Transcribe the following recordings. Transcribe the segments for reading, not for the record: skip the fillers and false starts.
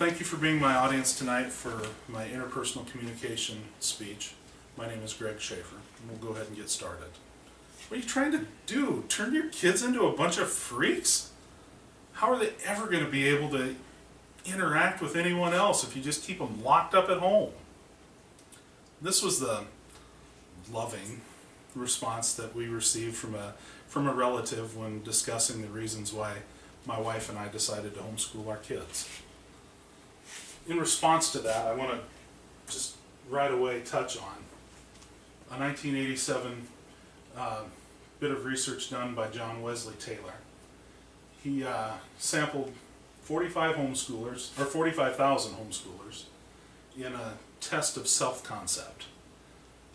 Thank you for being my audience tonight for my interpersonal communication speech. My name is Greg Schaffer, and we'll go ahead and get started. What are you trying to do? Turn your kids into a bunch of freaks? How are they ever going to be able to interact with anyone else if you just keep them locked up at home? This was the loving response that we received from a relative when discussing the reasons why my wife and I decided to homeschool our kids. In response to that, I want to just right away touch on a 1987 bit of research done by John Wesley Taylor. He sampled 45,000 homeschoolers in a test of self-concept.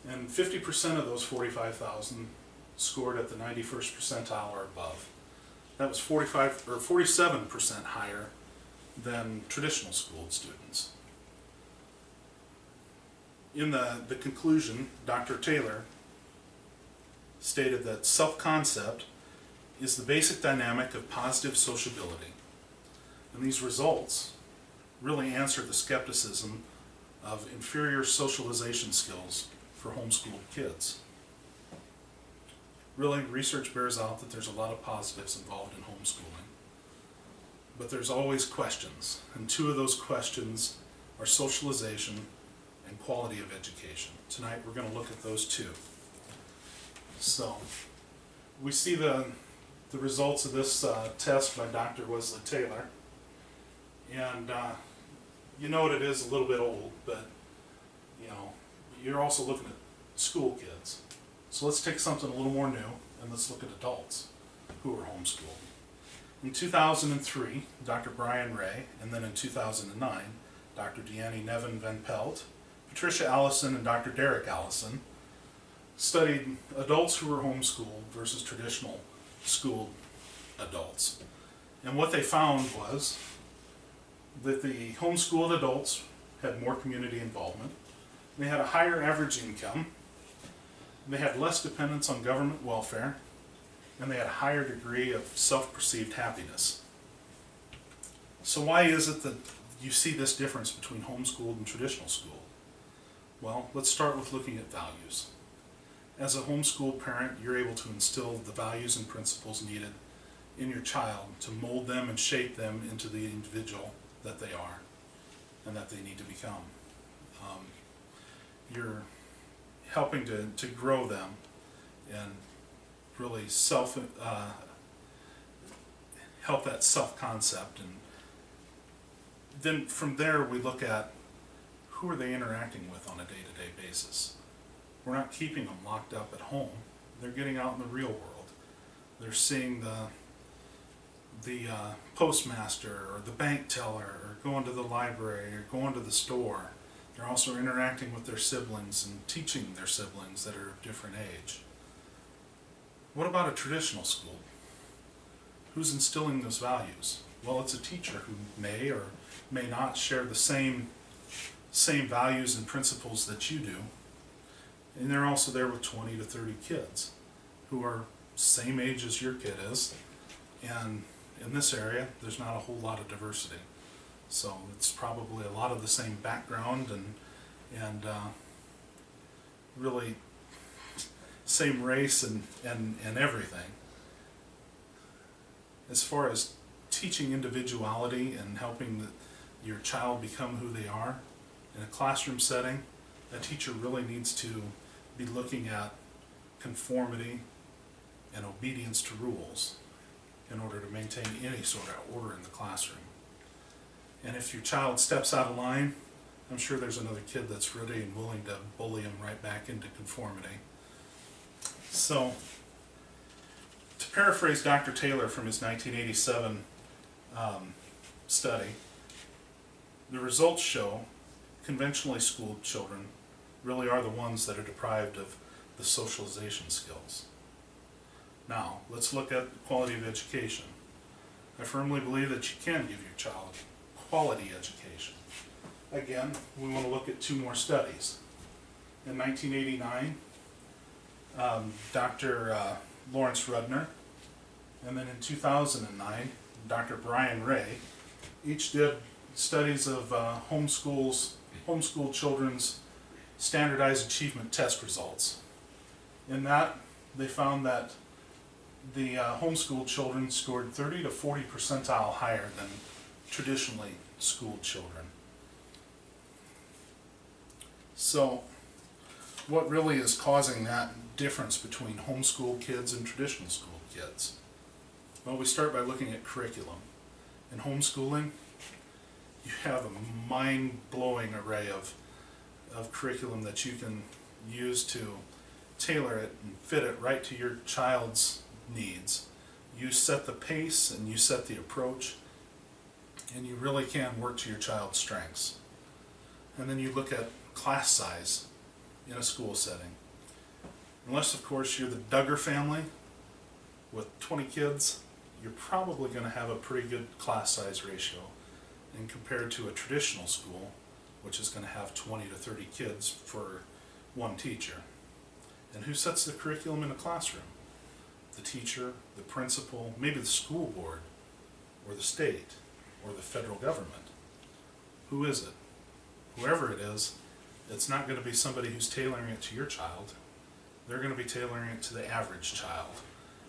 And 50% of those 45,000 scored at the 91st percentile or above. That was 47% higher than traditional schooled students. In the conclusion, Dr. Taylor stated that self-concept is the basic dynamic of positive sociability. And these results really answer the skepticism of inferior socialization skills for homeschooled kids. Really, research bears out that there's a lot of positives involved in homeschooling. But there's always questions, and two of those questions are socialization and quality of education. Tonight we're going to look at those two. So, we see the results of this test by Dr. Wesley Taylor, and you know what, it is a little bit old, but you know, you're also looking at school kids. So let's take something a little more new, and let's look at adults who are homeschooled. In 2003, Dr. Brian Ray, and then in 2009, Dr. Deanne Nevin Van Pelt, Patricia Allison, and Dr. Derek Allison studied adults who were homeschooled versus traditional schooled adults. And what they found was that the homeschooled adults had more community involvement, they had a higher average income, they had less dependence on government welfare, and they had a higher degree of self-perceived happiness. So why is it that you see this difference between homeschooled and traditional school? Well, let's start with looking at values. As a homeschooled parent, you're able to instill the values and principles needed in your child to mold them and shape them into the individual that they are and that they need to become. You're helping to grow them and really help that self-concept. And then from there we look at who are they interacting with on a day-to-day basis. We're not keeping them locked up at home. They're getting out in the real world. They're seeing the postmaster or the bank teller, or going to the library, or going to the store. They're also interacting with their siblings and teaching their siblings that are of different age. What about a traditional school? Who's instilling those values? Well, it's a teacher who may or may not share the same values and principles that you do. And they're also there with 20 to 30 kids who are same age as your kid is. And in this area, there's not a whole lot of diversity. So it's probably a lot of the same background and really same race and everything. As far as teaching individuality and helping your child become who they are in a classroom setting, a teacher really needs to be looking at conformity and obedience to rules in order to maintain any sort of order in the classroom. And if your child steps out of line, I'm sure there's another kid that's ready and willing to bully him right back into conformity. So, to paraphrase Dr. Taylor from his 1987 study, the results show conventionally schooled children really are the ones that are deprived of the socialization skills. Now, let's look at the quality of education. I firmly believe that you can give your child quality education. Again, we want to look at two more studies. In 1989, Dr. Lawrence Rudner, and then in 2009, Dr. Brian Ray, each did studies of homeschool children's standardized achievement test results. In that, they found that the homeschool children scored 30 to 40 percentile higher than traditionally schooled children. So, what really is causing that difference between homeschool kids and traditional school kids? Well, we start by looking at curriculum. In homeschooling, you have a mind-blowing array of curriculum that you can use to tailor it and fit it right to your child's needs. You set the pace and you set the approach, and you really can work to your child's strengths. And then you look at class size in a school setting. Unless, of course, you're the Duggar family with 20 kids, you're probably going to have a pretty good class size ratio. And compared to a traditional school, which is going to have 20 to 30 kids for one teacher. And who sets the curriculum in a classroom? The teacher, the principal, maybe the school board, or the state, or the federal government. Who is it? Whoever it is, it's not going to be somebody who's tailoring it to your child. They're going to be tailoring it to the average child.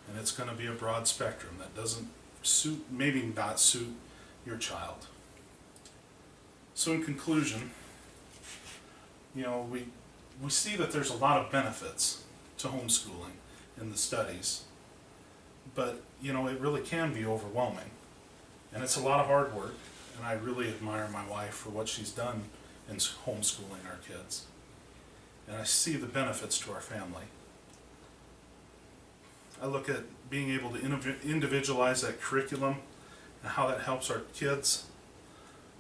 And it's going to be a broad spectrum that doesn't suit, maybe not suit your child. So in conclusion, we see that there's a lot of benefits to homeschooling in the studies, but it really can be overwhelming, and it's a lot of hard work, and I really admire my wife for what she's done in homeschooling our kids, and I see the benefits to our family. I look at being able to individualize that curriculum and how that helps our kids.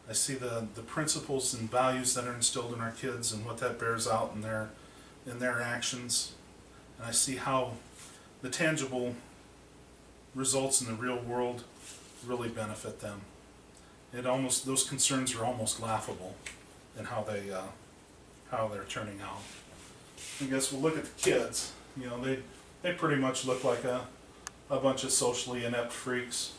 I see the principles and values that are instilled in our kids and what that bears out in their actions. And I see how the tangible results in the real world really benefit them. Those concerns are almost laughable in how they're turning out. I guess we'll look at the kids. They pretty much look like a bunch of socially inept freaks.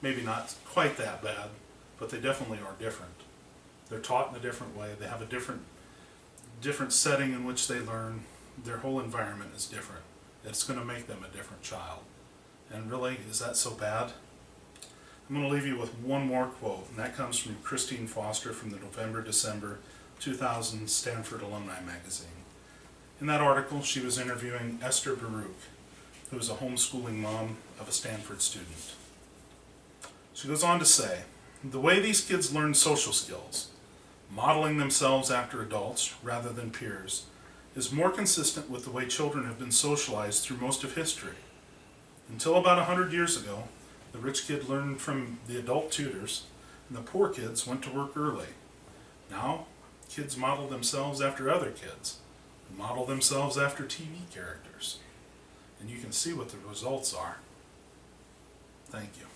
Maybe not quite that bad, but they definitely are different. They're taught in a different way. They have a different setting in which they learn. Their whole environment is different. It's going to make them a different child. And really, is that so bad? I'm going to leave you with one more quote, and that comes from Christine Foster from the November-December 2000 Stanford Alumni Magazine. In that article, she was interviewing Esther Baruch, who is a homeschooling mom of a Stanford student. She goes on to say, the way these kids learn social skills, modeling themselves after adults rather than peers, is more consistent with the way children have been socialized through most of history. Until about 100 years ago, the rich kid learned from the adult tutors, and the poor kids went to work early. Now, kids model themselves after other kids, who model themselves after TV characters. And you can see what the results are. Thank you.